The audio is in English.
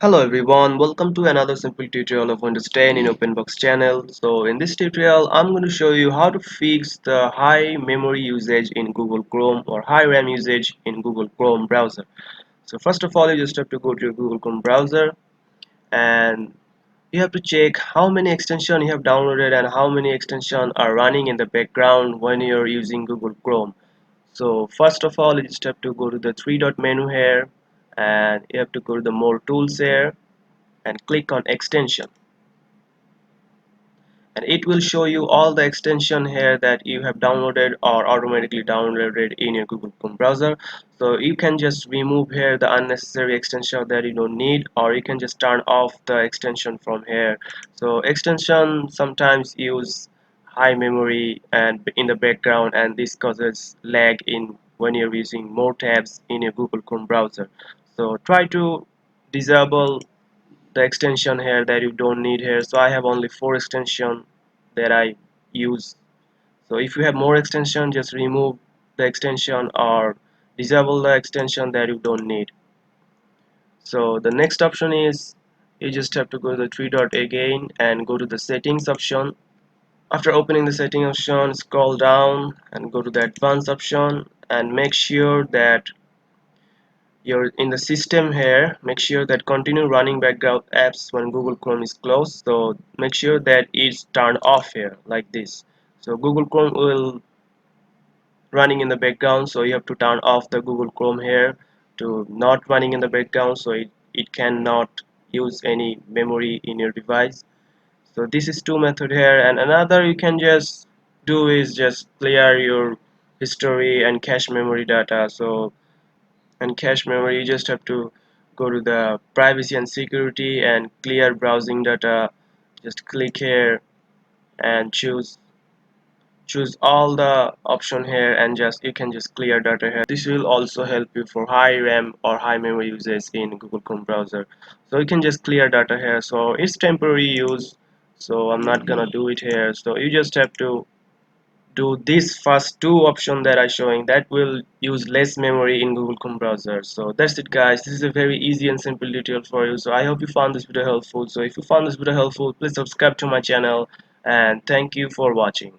Hello everyone, welcome to another simple tutorial of Windows 10 in OpenBox channel. So in this tutorial, I'm going to show you how to fix the high memory usage in Google Chrome or high RAM usage in Google Chrome browser. So first of all, you just have to go to your Google Chrome browser and you have to check how many extensions you have downloaded and how many extensions are running in the background when you're using Google Chrome. So first of all, you just have to go to the three dot menu here and you have to go to the more tools here and click on extension, and it will show you all the extension here that you have downloaded or automatically downloaded in your Google Chrome browser. So you can just remove here the unnecessary extension that you don't need, or you can just turn off the extension from here. So extension sometimes use high memory and in the background, and this causes lag in when you're using more tabs in your Google Chrome browser. So try to disable the extension here that you don't need here. So I have only 4 extension that I use. So if you have more extension, just remove the extension or disable the extension that you don't need. So the next option is you just have to go to the three dot again and go to the settings option. After opening the setting option, scroll down and go to the advanced option and make sure that you're in the system here. Make sure that continue running background apps when Google Chrome is closed, so make sure that it's turned off here like this. So Google Chrome will running in the background, so you have to turn off the Google Chrome here to not running in the background, so it cannot use any memory in your device. So this is two method here, and another you can just do is just clear your history and cache memory data. So and cache memory, you just have to go to the privacy and security and clear browsing data. Just click here and choose all the option here, and just you can just clear data here. This will also help you for high RAM or high memory usage in Google Chrome browser. So you can just clear data here, so it's temporary use, so I'm not gonna do it here. So you just have to do this first two option that I'm showing, that will use less memory in Google Chrome browser. So that's it guys, this is a very easy and simple tutorial for you. So I hope you found this video helpful. So if you found this video helpful, please subscribe to my channel, and thank you for watching.